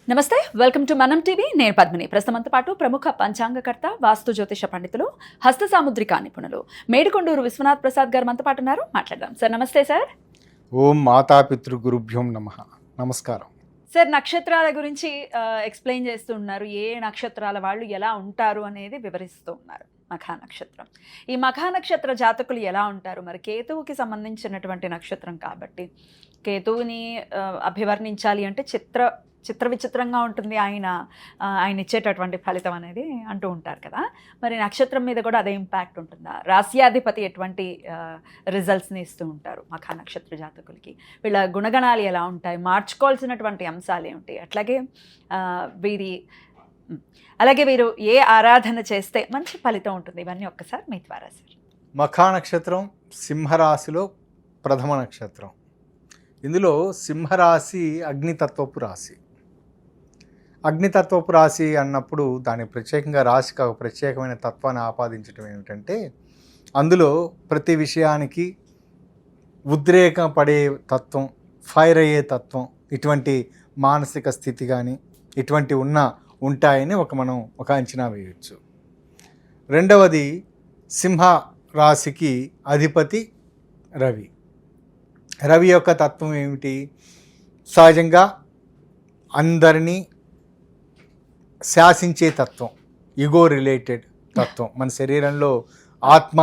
నమస్తే, welcome to మనం TV. నేను పద్మిని. ప్రస్తుతంతో పాటు ప్రముఖ పంచాంగకర్త, వాస్తు జ్యోతిష పండితులు, హస్త సాముద్రిక నిపుణులు మేడికొండూరు విశ్వనాథ్ ప్రసాద్ గారు మనతో పాటు ఉన్నారు. మాట్లాడదాం. సార్ నమస్తే. సార్ ఓం మాతాపితృ గురుభ్యం నమః. నమస్కారం సార్. నక్షత్రాల గురించి ఎక్స్ప్లెయిన్ చేస్తూ ఉన్నారు. ఏ నక్షత్రాల వాళ్ళు ఎలా ఉంటారు అనేది వివరిస్తూ ఉన్నారు. మఖా నక్షత్రం, ఈ మఖా నక్షత్ర జాతకులు ఎలా ఉంటారు? మరి కేతువుకి సంబంధించినటువంటి నక్షత్రం కాబట్టి కేతువుని అభివర్ణించాలి అంటే చిత్ర విచిత్రంగా ఉంటుంది ఆయన ఇచ్చేటటువంటి ఫలితం అనేది అంటూ ఉంటారు కదా. మరి నక్షత్రం మీద కూడా అదే ఇంపాక్ట్ ఉంటుందా? రాస్యాధిపతి ఎటువంటి రిజల్ట్స్ని ఇస్తూ ఉంటారు మఖా నక్షత్ర జాతకులకి? వీళ్ళ గుణగణాలు ఎలా ఉంటాయి? మార్చుకోవాల్సినటువంటి అంశాలు ఏమిటి? అలాగే వీరు ఏ ఆరాధన చేస్తే మంచి ఫలితం ఉంటుంది? ఇవన్నీ ఒక్కసారి మీ ద్వారా సార్. మఖా నక్షత్రం సింహరాశిలో ప్రథమ నక్షత్రం. ఇందులో సింహరాశి అగ్నితత్వపు రాశి. అగ్నితత్వపు రాశి అన్నప్పుడు దాని ప్రత్యేకంగా రాశికి ఒక ప్రత్యేకమైన తత్వాన్ని ఆపాదించడం ఏమిటంటే, అందులో ప్రతి విషయానికి ఉద్రేకం పడే తత్వం, ఫైర్ అయ్యే తత్వం, ఇటువంటి మానసిక స్థితి కానీ ఇటువంటి ఉంటాయని మనం ఒక అంచనా వేయవచ్చు. రెండవది, సింహ రాశికి అధిపతి రవి. రవి యొక్క తత్వం ఏమిటి? సహజంగా అందరినీ శాసించే తత్వం, ఈగో రిలేటెడ్ తత్వం. మన శరీరంలో ఆత్మ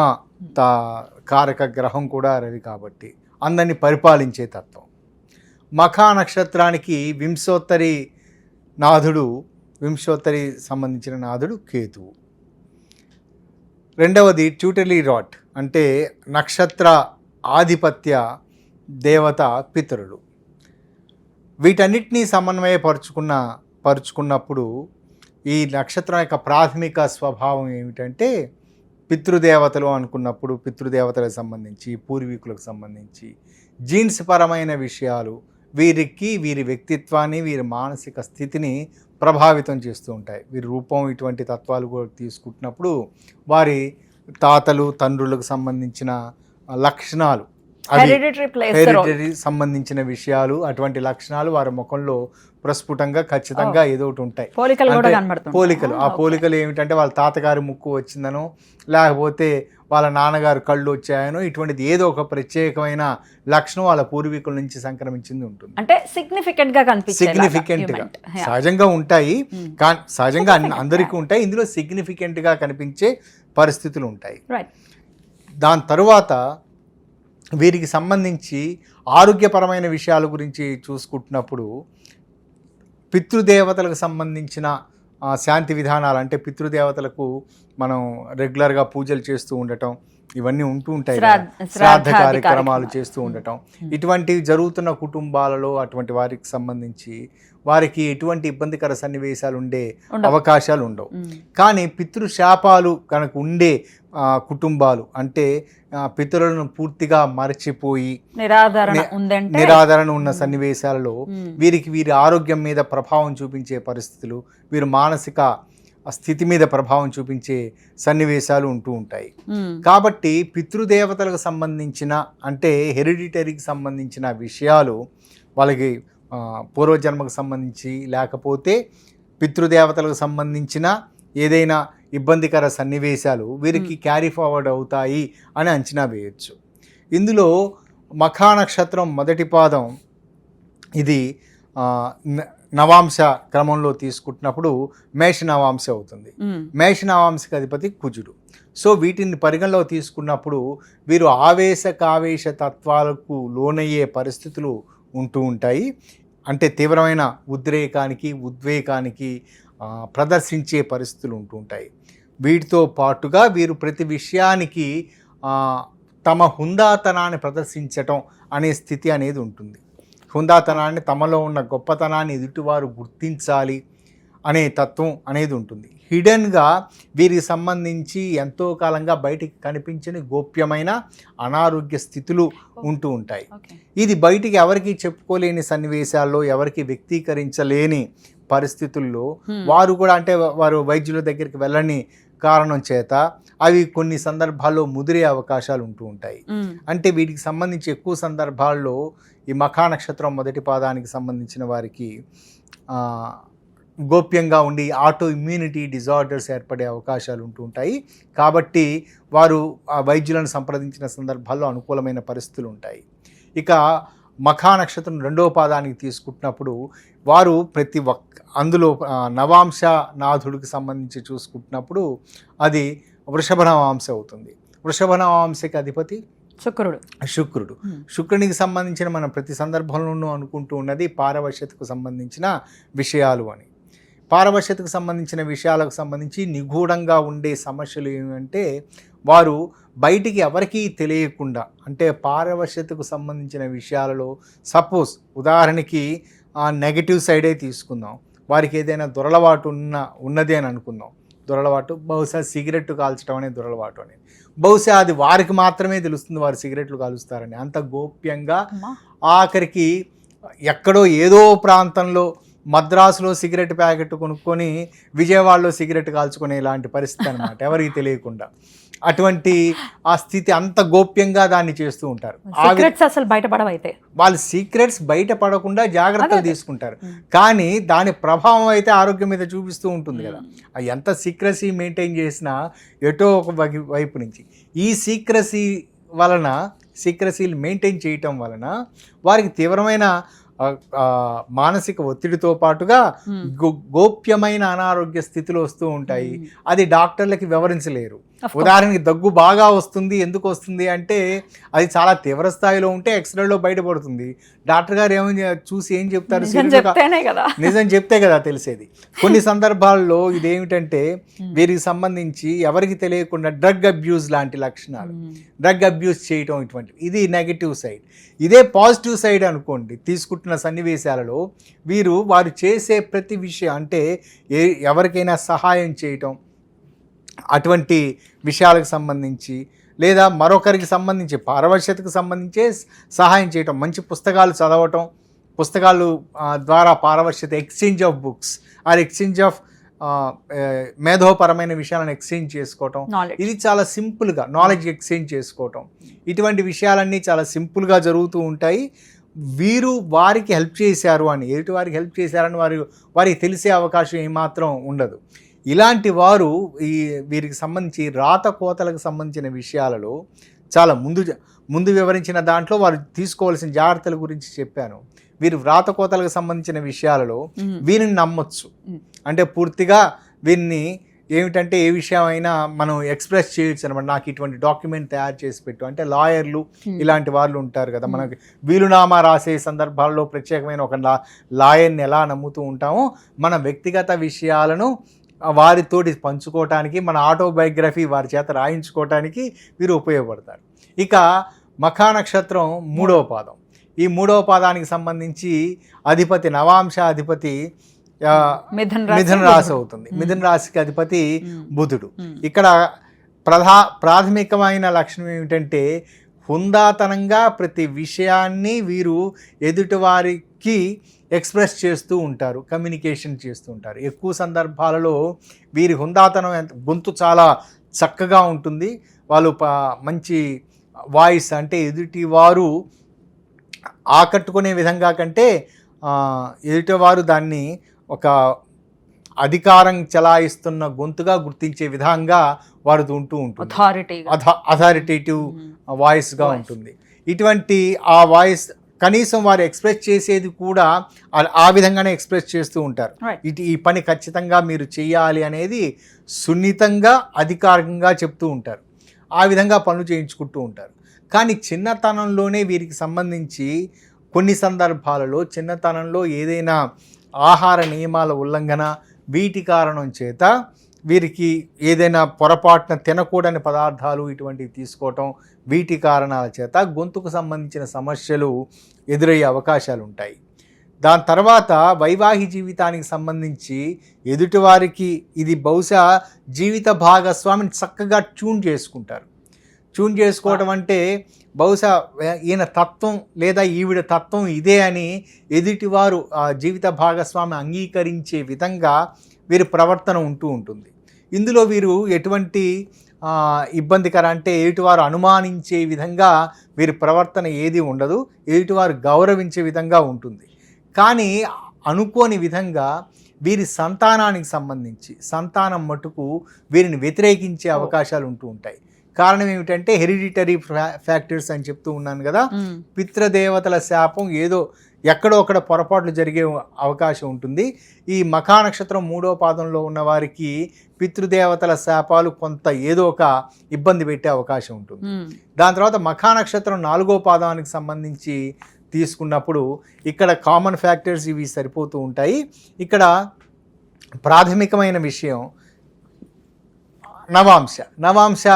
కారక గ్రహం కూడా రవి కాబట్టి అందరినీ పరిపాలించే తత్వం. మఖా నక్షత్రానికి వింశోత్తరి సంబంధించిన నాథుడు కేతువు. రెండవది ట్యూటరీ రాట్, అంటే నక్షత్ర ఆధిపత్య దేవత పితరుడు. వీటన్నిటినీ పరుచుకున్నప్పుడు ఈ నక్షత్రం యొక్క ప్రాథమిక స్వభావం ఏమిటంటే, పితృదేవతలు అనుకున్నప్పుడు పితృదేవతలకు సంబంధించి, పూర్వీకులకు సంబంధించి జీన్స్ పరమైన విషయాలు వీరి వ్యక్తిత్వాన్ని, వీరి మానసిక స్థితిని ప్రభావితం చేస్తూ ఉంటాయి. వీరి రూపం, ఇటువంటి తత్వాలు కూడా తీసుకుంటున్నప్పుడు వారి తాతలు తండ్రులకు సంబంధించిన లక్షణాలు, హెరిడిటరీ సంబంధించిన విషయాలు, అటువంటి లక్షణాలు వారి ముఖంలో ప్రస్ఫుటంగా ఖచ్చితంగా ఏదో ఒకటి ఉంటాయి. పోలికలు. ఆ పోలికలు ఏమిటంటే, వాళ్ళ తాతగారి ముక్కు వచ్చిందనో, లేకపోతే వాళ్ళ నాన్నగారు కళ్ళు వచ్చాయనో, ఇటువంటిది ఏదో ఒక ప్రత్యేకమైన లక్షణం వాళ్ళ పూర్వీకుల నుంచి సంక్రమించింది ఉంటుంది. అంటే సిగ్నిఫికెంట్ గా సహజంగా ఉంటాయి, సహజంగా అందరికీ ఉంటాయి. ఇందులో సిగ్నిఫికెంట్ గా కనిపించే పరిస్థితులు ఉంటాయి. దాని తరువాత వీరికి సంబంధించి ఆరోగ్యపరమైన విషయాల గురించి చూసుకుంటున్నప్పుడు, పితృదేవతలకు సంబంధించిన శాంతి విధానాలు, అంటే పితృదేవతలకు మనం రెగ్యులర్గా పూజలు చేస్తూ ఉండటం, ఇవన్నీ ఉంటూ ఉంటాయి. శ్రాద్ధ కార్యక్రమాలు చేస్తూ ఉండటం, ఇటువంటివి జరుగుతున్న కుటుంబాలలో అటువంటి వారికి సంబంధించి వారికి ఎటువంటి ఇబ్బందికర సన్నివేశాలు ఉండే అవకాశాలు ఉండవు. కానీ పితృశాపాలు కనుక ఉండే కుటుంబాలు, అంటే పితరులను పూర్తిగా మరచిపోయి నిరాదరణ ఉన్న సన్నివేశాలలో వీరి ఆరోగ్యం మీద ప్రభావం చూపించే పరిస్థితులు, వీరి మానసిక స్థితి మీద ప్రభావం చూపించే సన్నివేశాలు ఉంటూ ఉంటాయి. కాబట్టి పితృదేవతలకు సంబంధించిన, అంటే హెరిడిటరీకి సంబంధించిన విషయాలు, వాళ్ళకి పూర్వజన్మకు సంబంధించి, లేకపోతే పితృదేవతలకు సంబంధించిన ఏదైనా ఇబ్బందికర సన్నివేశాలు వీరికి క్యారీ ఫార్వర్డ్ అవుతాయి అని అంచనా వేయచ్చు. ఇందులో మఖా నక్షత్రం మొదటి పాదం, ఇది నవాంశ క్రమంలో తీసుకుంటున్నప్పుడు మేష నవాంశ అవుతుంది. మేష నవాంశకి అధిపతి కుజుడు. సో వీటిని పరిగణలో తీసుకున్నప్పుడు వీరు ఆవేశ తత్వాలకు లోనయ్యే పరిస్థితులు ఉంటూ ఉంటాయి. అంటే తీవ్రమైన ఉద్వేగానికి ప్రదర్శించే పరిస్థితులు ఉంటూ ఉంటాయి. వీటితో పాటుగా వీరు ప్రతి విషయానికి తమ హుందాతనాన్ని ప్రదర్శించటం అనే స్థితి అనేది ఉంటుంది. హుందాతనాన్ని, తమలో ఉన్న గొప్పతనాన్ని ఎదుటివారు గుర్తించాలి అనే తత్వం అనేది ఉంటుంది. హిడెన్గా వీరికి సంబంధించి ఎంతో కాలంగా బయటికి కనిపించని గోప్యమైన అనారోగ్య స్థితులు ఉంటూ ఉంటాయి. ఇది బయటికి ఎవరికి చెప్పుకోలేని సన్నివేశాల్లో, ఎవరికి వ్యక్తీకరించలేని పరిస్థితుల్లో వారు కూడా, అంటే వారు వైద్యుల దగ్గరికి వెళ్ళని కారణం చేత అవి కొన్ని సందర్భాల్లో ముదిరే అవకాశాలు ఉంటూ ఉంటాయి. అంటే వీటికి సంబంధించి ఎక్కువ సందర్భాల్లో ఈ మఖా నక్షత్రం మొదటి పాదానికి సంబంధించిన వారికి గోప్యంగా ఉండి ఆటో ఇమ్యూనిటీ డిజార్డర్స్ ఏర్పడే అవకాశాలు ఉంటూ ఉంటాయి. కాబట్టి వారు ఆ వైద్యులను సంప్రదించిన సందర్భాల్లో అనుకూలమైన పరిస్థితులు ఉంటాయి. ఇక మఖా నక్షత్రం 2వ పాదానికి తీసుకుంటున్నప్పుడు వారు అందులో నవాంశ నాథుడికి సంబంధించి చూసుకుంటున్నప్పుడు అది వృషభ నవాంశ అవుతుంది. వృషభ నవాంశకి అధిపతి శుక్రుడు. శుక్రునికి సంబంధించిన మనం ప్రతి సందర్భంలోనూ అనుకుంటూ ఉన్నది పారవశ్యతకు సంబంధించిన విషయాలు అని. పారవశ్యతకు సంబంధించిన విషయాలకు సంబంధించి నిగూఢంగా ఉండే సమస్యలు ఏమంటే వారు బయటికి ఎవరికీ తెలియకుండా, అంటే పారవశ్యతకు సంబంధించిన విషయాలలో సపోజ్ ఉదాహరణకి నెగటివ్ సైడే తీసుకుందాం. వారికి ఏదైనా దురలవాటు ఉన్నది అని అనుకుందాం. దురలవాటు బహుశా సిగరెట్ కాల్చడం అనే దురలవాటు అనేది బహుశా అది వారికి మాత్రమే తెలుస్తుంది, వారు సిగరెట్లు కాలుస్తారని. అంత గోప్యంగా ఆఖరికి ఎక్కడో ఏదో ప్రాంతంలో మద్రాసులో సిగరెట్ ప్యాకెట్ కొనుక్కొని విజయవాడలో సిగరెట్ కాల్చుకునే ఇలాంటి పరిస్థితి అనమాట, ఎవరికి తెలియకుండా. అటువంటి ఆ స్థితి అంత గోప్యంగా దాన్ని చేస్తూ ఉంటారు. అసలు బయటపడవైతే వాళ్ళు సీక్రెట్స్ బయటపడకుండా జాగ్రత్తలు తీసుకుంటారు, కానీ దాని ప్రభావం అయితే ఆరోగ్యం మీద చూపిస్తూ ఉంటుంది కదా. ఎంత సీక్రసీ మెయింటైన్ చేసినా ఎటో ఒక వైపు నుంచి ఈ సీక్రసీలు మెయింటైన్ చేయటం వలన వారికి తీవ్రమైన మానసిక ఒత్తిడితో పాటుగా గోప్యమైన అనారోగ్య స్థితిలో వస్తూ ఉంటాయి. అది డాక్టర్లకి వివరించలేరు. ఉదాహరణకి దగ్గు బాగా వస్తుంది, ఎందుకు వస్తుంది అంటే అది చాలా తీవ్ర స్థాయిలో ఉంటే ఎక్స్రేలో బయటపడుతుంది. డాక్టర్ గారు చూసి ఏం చెప్తారు? నిజం చెప్తే కదా తెలిసేది. కొన్ని సందర్భాల్లో ఇదేమిటంటే వీరికి సంబంధించి ఎవరికి తెలియకుండా డ్రగ్ అబ్యూస్ లాంటి లక్షణాలు, డ్రగ్ అబ్యూస్ చేయటం, ఇటువంటివి. ఇది నెగిటివ్ సైడ్. ఇదే పాజిటివ్ సైడ్ అనుకోండి. తీసుకుంటున్న సన్నివేశాలలో వారు చేసే ప్రతి విషయం, అంటే ఎవరికైనా సహాయం చేయటం, అటువంటి విషయాలకు సంబంధించి, లేదా మరొకరికి సంబంధించి పారవశ్యతకు సంబంధించే సహాయం చేయటం, మంచి పుస్తకాలు చదవటం, పుస్తకాలు ద్వారా పారవశ్యత, exchange of books or exchange of మేధోపరమైన విషయాలను ఎక్స్చేంజ్ చేసుకోవటం, ఇది చాలా సింపుల్గా నాలెడ్జ్ ఎక్స్చేంజ్ చేసుకోవటం, ఇటువంటి విషయాలన్నీ చాలా సింపుల్గా జరుగుతూ ఉంటాయి. వారికి హెల్ప్ చేశారు అని, ఎదుటి వారికి హెల్ప్ చేశారని వారికి తెలిసే అవకాశం ఏమాత్రం ఉండదు. ఇలాంటి వారు వీరికి సంబంధించి రాత కోతలకు సంబంధించిన విషయాలలో చాలా ముందు వివరించిన దాంట్లో వారు తీసుకోవాల్సిన జాగ్రత్తల గురించి చెప్పాను. వీరు వ్రాత కోతలకు సంబంధించిన విషయాలలో వీరిని నమ్మొచ్చు. అంటే పూర్తిగా వీరిని ఏమిటంటే ఏ విషయం అయినా మనం ఎక్స్ప్రెస్ చేయొచ్చు అనమాట. నాకు ఇటువంటి డాక్యుమెంట్ తయారు చేసి పెట్టు అంటే లాయర్లు ఇలాంటి వాళ్ళు ఉంటారు కదా. మనకి వీలునామా రాసే సందర్భాల్లో ప్రత్యేకమైన ఒక లాయర్ని ఎలా నమ్ముతూ ఉంటామో, మన వ్యక్తిగత విషయాలను వారితోటి పంచుకోవటానికి, మన ఆటోబయోగ్రఫీ వారి చేత రాయించుకోవటానికి వీరు ఉపయోగపడతారు. ఇక మఖా నక్షత్రం 3వ పాదం. ఈ 3వ పాదానికి సంబంధించి అధిపతి నవాంశ అధిపతి మిథున రాశి అవుతుంది. మిథున రాశికి అధిపతి బుధుడు. ఇక్కడ ప్రాథమికమైన లక్షణం ఏమిటంటే హుందాతనంగా ప్రతి విషయాన్ని వీరు ఎదుటివారికి ఎక్స్ప్రెస్ చేస్తూ ఉంటారు, కమ్యూనికేషన్ చేస్తూ ఉంటారు. ఎక్కువ సందర్భాలలో వీరి హుందాతనం గొంతు చాలా చక్కగా ఉంటుంది. వాళ్ళు మంచి వాయిస్, అంటే ఎదుటివారు ఆకట్టుకునే విధంగా కంటే ఎదుటివారు దాన్ని ఒక అధికారం చలాయిస్తున్న గొంతుగా గుర్తించే విధంగా వారు ఉంటూ ఉంటుంది. అథారిటేటివ్ వాయిస్గా ఉంటుంది. ఇటువంటి ఆ వాయిస్ కనీసం వారు ఎక్స్ప్రెస్ చేసేది కూడా ఆ విధంగానే ఎక్స్ప్రెస్ చేస్తూ ఉంటారు. ఈ పని ఖచ్చితంగా మీరు చేయాలి అనేది సున్నితంగా అధికారికంగా చెప్తూ ఉంటారు. ఆ విధంగా పనులు చేయించుకుంటూ ఉంటారు. కానీ చిన్నతనంలోనే వీరికి సంబంధించి కొన్ని సందర్భాలలో చిన్నతనంలో ఏదైనా ఆహార నియమాల ఉల్లంఘన, వీటి కారణం చేత వీరికి ఏదైనా పొరపాటున తినకూడని పదార్థాలు ఇటువంటివి తీసుకోవటం, వీటి కారణాల చేత గొంతుకు సంబంధించిన సమస్యలు ఎదురయ్యే అవకాశాలు ఉంటాయి. దాని తర్వాత వైవాహిక జీవితానికి సంబంధించి ఎదుటివారికి ఇది బహుశా జీవిత భాగస్వామిని చక్కగా ట్యూన్ చేసుకుంటారు. ట్యూన్ చేసుకోవడం అంటే బహుశా ఈయన తత్వం లేదా ఈవిడ తత్వం ఇదే అని ఎదుటివారు జీవిత భాగస్వామి అంగీకరించే విధంగా వీరి ప్రవర్తన ఉంటూ ఉంటుంది. ఇందులో వీరు ఎటువంటి ఇబ్బందికర అంటే ఎదుటివారు అనుమానించే విధంగా వీరి ప్రవర్తన ఏది ఉండదు, ఎదుటివారు గౌరవించే విధంగా ఉంటుంది. కానీ అనుకోని విధంగా వీరి సంతానానికి సంబంధించి సంతానం మటుకు వీరిని వ్యతిరేకించే అవకాశాలు ఉంటూ ఉంటాయి. కారణం ఏమిటంటే హెరిడిటరీ ఫ్యాక్టర్స్ అని చెప్తూ ఉన్నాను కదా. పితృదేవతల శాపం ఏదో ఎక్కడో అక్కడ పొరపాట్లు జరిగే అవకాశం ఉంటుంది. ఈ మఖా నక్షత్రం 3వ పాదంలో ఉన్న వారికి పితృదేవతల శాపాలు కొంత ఏదో ఒక ఇబ్బంది పెట్టే అవకాశం ఉంటుంది. దాని తర్వాత మఖా నక్షత్రం 4వ పాదానికి సంబంధించి తీసుకున్నప్పుడు ఇక్కడ కామన్ ఫ్యాక్టర్స్ ఇవి సరిపోతూ ఉంటాయి. ఇక్కడ ప్రాథమికమైన విషయం నవాంశ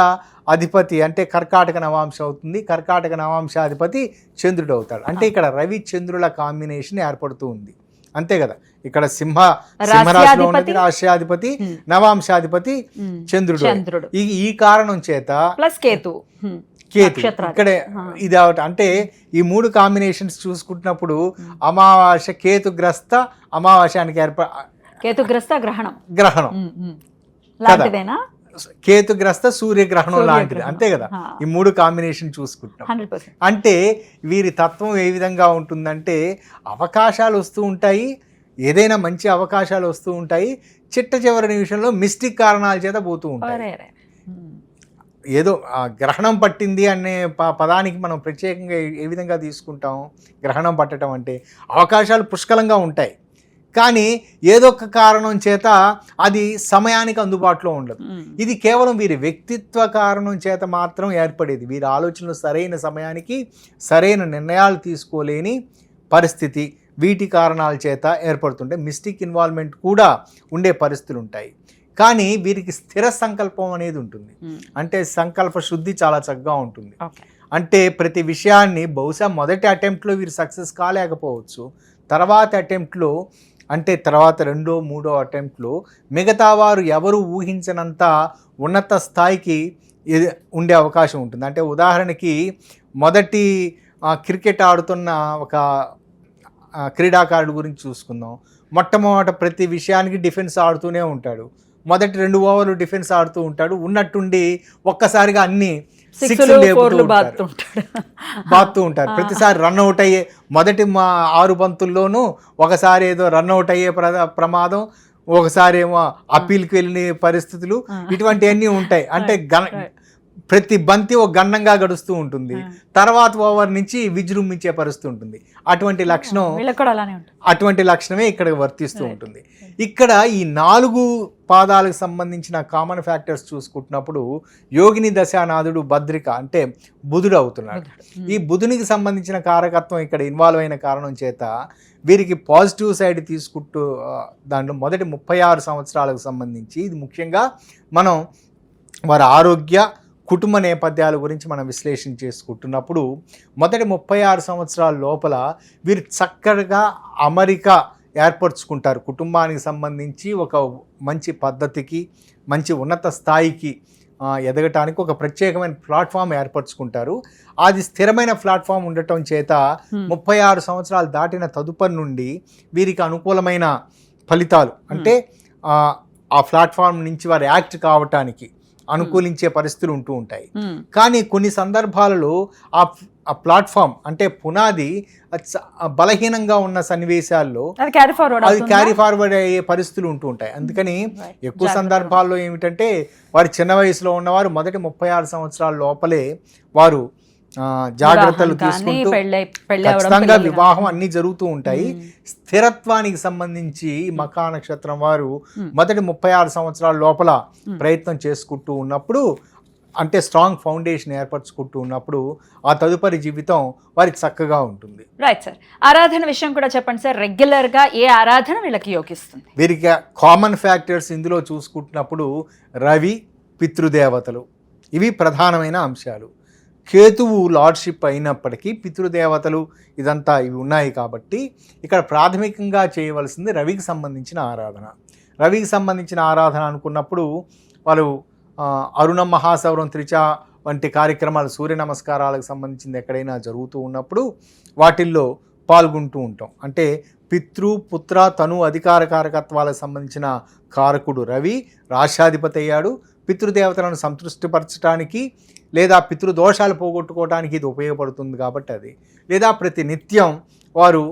అధిపతి అంటే కర్కాటక నవాంశ అవుతుంది. కర్కాటక నవాంశాధిపతి చంద్రుడు అవుతాడు. అంటే ఇక్కడ రవి చంద్రుల కాంబినేషన్ ఏర్పడుతూ ఉంది, అంతే కదా. ఇక్కడ సింహరాశిలో ఉన్నది రాశ్యాధిపతి, నవాంశాధిపతి చంద్రుడు. ఈ కారణం చేత ప్లస్ కేతు ఇక్కడే ఇది అంటే ఈ 3 కాంబినేషన్స్ చూసుకుంటున్నప్పుడు అమావాస్య కేతుగ్రస్త అమావాస్యానికి కేతుగ్రస్త గ్రహణం కేతుగ్రస్త సూర్యగ్రహణం లాంటిది, అంతే కదా. ఈ 3 కాంబినేషన్ చూసుకుంటున్నాం అంటే వీరి తత్వం ఏ విధంగా ఉంటుందంటే అవకాశాలు వస్తూ ఉంటాయి, ఏదైనా మంచి అవకాశాలు వస్తూ ఉంటాయి, చిట్ట చివరి నిమిషంలో మిస్టేక్ కారణాల చేత పోతూ ఉంటాయి. ఏదో గ్రహణం పట్టింది అనే పదానికి మనం ప్రత్యేకంగా ఏ విధంగా తీసుకుంటాం? గ్రహణం పట్టడం అంటే అవకాశాలు పుష్కలంగా ఉంటాయి, కానీ ఏదో ఒక కారణం చేత అది సమయానికి అందుబాటులో ఉండదు. ఇది కేవలం వీరి వ్యక్తిత్వ కారణం చేత మాత్రం ఏర్పడేది. వీరి ఆలోచనలు సరైన సమయానికి సరైన నిర్ణయాలు తీసుకోలేని పరిస్థితి వీటి కారణాల చేత ఏర్పడుతుంటే మిస్టేక్ ఇన్వాల్వ్మెంట్ కూడా ఉండే పరిస్థితులు ఉంటాయి. కానీ వీరికి స్థిర సంకల్పం అనేది ఉంటుంది. అంటే సంకల్ప శుద్ధి చాలా చక్కగా ఉంటుంది. అంటే ప్రతి విషయాన్ని బహుశా మొదటి అటెంప్ట్లో వీరు సక్సెస్ కాలేకపోవచ్చు, తర్వాత అటెంప్ట్లో అంటే తర్వాత 2వ 3వ అటెంప్ట్లో మిగతా వారు ఎవరు ఊహించనంత ఉన్నత స్థాయికి ఉండే అవకాశం ఉంటుంది. అంటే ఉదాహరణకి మొదటి క్రికెట్ ఆడుతున్న ఒక క్రీడాకారుడు గురించి చూసుకుందాం. మొట్టమొదట ప్రతి విషయానికి డిఫెన్స్ ఆడుతూనే ఉంటాడు, మొదటి 2 ఓవర్లు డిఫెన్స్ ఆడుతూ ఉంటాడు, ఉన్నట్టుండి ఒక్కసారిగా అన్ని బాత్తూ ఉంటారు. ప్రతిసారి రన్అట్ అయ్యే మొదటి 6 బంతుల్లోనూ ఒకసారి ఏదో రన్అట్ అయ్యే ప్రమాదం, ఒకసారి ఏమో అప్పీల్కి వెళ్ళిన పరిస్థితులు, ఇటువంటివన్నీ ఉంటాయి. అంటే ప్రతి బంతి ఒక గండంగా గడుస్తూ ఉంటుంది, తర్వాత ఓవర్ నుంచి విజృంభించే పరిస్థితి ఉంటుంది. అటువంటి లక్షణమే ఇక్కడ వర్తిస్తూ ఉంటుంది. ఇక్కడ ఈ 4 పాదాలకు సంబంధించిన కామన్ ఫ్యాక్టర్స్ చూసుకుంటున్నప్పుడు యోగిని దశానాథుడు భద్రిక అంటే బుధుడు అవుతున్నాడు. ఈ బుధునికి సంబంధించిన కారకత్వం ఇక్కడ ఇన్వాల్వ్ అయిన కారణం చేత వీరికి పాజిటివ్ సైడ్ తీసుకుంటూ దాంట్లో మొదటి 36 సంవత్సరాలకు సంబంధించి ఇది ముఖ్యంగా మనం వారి ఆరోగ్య కుటుంబ నేపథ్యాల గురించి మనం విశ్లేషణ చేసుకుంటున్నప్పుడు మొదటి 36 సంవత్సరాల లోపల వీరు చక్కగా అమరిక ఏర్పరచుకుంటారు. కుటుంబానికి సంబంధించి ఒక మంచి పద్ధతికి మంచి ఉన్నత స్థాయికి ఎదగటానికి ఒక ప్రత్యేకమైన ప్లాట్ఫామ్ ఏర్పరచుకుంటారు. అది స్థిరమైన ప్లాట్ఫామ్ ఉండటం చేత 36 సంవత్సరాలు దాటిన తదుపరి నుండి వీరికి అనుకూలమైన ఫలితాలు అంటే ఆ ప్లాట్ఫామ్ నుంచి వారు యాక్ట్ కావటానికి అనుకూలించే పరిస్థితులు ఉంటూ ఉంటాయి. కానీ కొన్ని సందర్భాలలో ఆ ప్లాట్ఫామ్ అంటే పునాది బలహీనంగా ఉన్న సన్నివేశాల్లో అది క్యారీ ఫార్వర్డ్ అయ్యే పరిస్థితులు ఉంటూ ఉంటాయి. అందుకని ఎక్కువ సందర్భాల్లో ఏమిటంటే వారి చిన్న వయసులో ఉన్నవారు మొదటి 36 సంవత్సరాల లోపలే వారు జాగ్రత్తలు తీసుకుంటూ ఖచ్చితంగా వివాహం అన్ని జరుగుతూ ఉంటాయి. స్థిరత్వానికి సంబంధించి మఖా నక్షత్రం వారు మొదటి 36 సంవత్సరాల లోపల ప్రయత్నం చేసుకుంటూ ఉన్నప్పుడు అంటే స్ట్రాంగ్ ఫౌండేషన్ ఏర్పరచుకుంటూ ఉన్నప్పుడు ఆ తదుపరి జీవితం వారికి చక్కగా ఉంటుంది. Right sir. ఆరాధన విషయం కూడా చెప్పండి సార్. రెగ్యులర్గా ఏ ఆరాధన వీళ్ళకి యోగిస్తుంది? వీరికి కామన్ ఫ్యాక్టర్స్ ఇందులో చూసుకుంటున్నప్పుడు రవి, పితృదేవతలు ఇవి ప్రధానమైన అంశాలు. కేతువు లార్డ్షిప్ అయినప్పటికీ పితృదేవతలు ఇదంతా ఇవి ఉన్నాయి కాబట్టి ఇక్కడ ప్రాథమికంగా చేయవలసింది రవికి సంబంధించిన ఆరాధన. రవికి సంబంధించిన ఆరాధన అనుకున్నప్పుడు వాళ్ళు అరుణం మహాసౌరం త్రిచ వంటి కార్యక్రమాలు సూర్య నమస్కారాలకు సంబంధించింది ఎక్కడైనా జరుగుతూ ఉన్నప్పుడు వాటిల్లో పాల్గొంటూ ఉంటాం. అంటే పితృ పుత్ర తను అధికార కారకత్వాలకు సంబంధించిన కారకుడు రవి రాశ్యాధిపతి అయ్యాడు. పితృదేవతలను సంతృష్టిపరచడానికి లేదా పితృదోషాలు పోగొట్టుకోవడానికి ఇది ఉపయోగపడుతుంది కాబట్టి అది లేదా ప్రతి నిత్యం వారు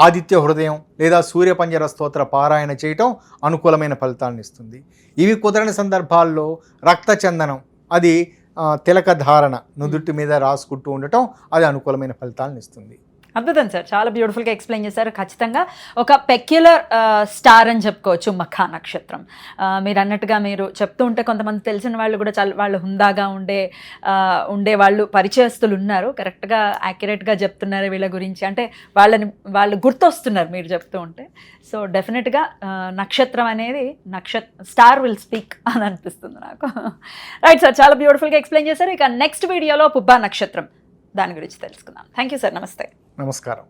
ఆదిత్య హృదయం లేదా సూర్యపంజర స్తోత్ర పారాయణ చేయటం అనుకూలమైన ఫలితాలను ఇస్తుంది. ఇవి కుదరని సందర్భాల్లో రక్తచందనం, అది తిలక ధారణ నుదుటి మీద రాసుకుంటూ ఉండటం, అది అనుకూలమైన ఫలితాలను ఇస్తుంది. అద్భుతం సార్, చాలా బ్యూటిఫుల్గా ఎక్స్ప్లెయిన్ చేశారు. ఖచ్చితంగా ఒక పెక్యులర్ స్టార్ అని చెప్పుకోవచ్చు మఖా నక్షత్రం. మీరు అన్నట్టుగా మీరు చెప్తూ ఉంటే కొంతమంది తెలిసిన వాళ్ళు కూడా చాలా వాళ్ళు హుందాగా ఉండే వాళ్ళు పరిచయస్తులు ఉన్నారు. కరెక్ట్గా యాక్యురేట్గా చెప్తున్నారు వీళ్ళ గురించి, అంటే వాళ్ళు గుర్తొస్తున్నారు మీరు చెప్తూ ఉంటే. సో డెఫినెట్గా నక్షత్రం అనేది స్టార్ విల్ స్పీక్ అని అనిపిస్తుంది నాకు. రైట్ సార్, చాలా బ్యూటిఫుల్గా ఎక్స్ప్లెయిన్ చేశారు. ఇక నెక్స్ట్ వీడియోలో పుబ్బా నక్షత్రం దాని గురించి తెలుసుకుందాం. థ్యాంక్ యూ సార్, నమస్తే. నమస్కారం.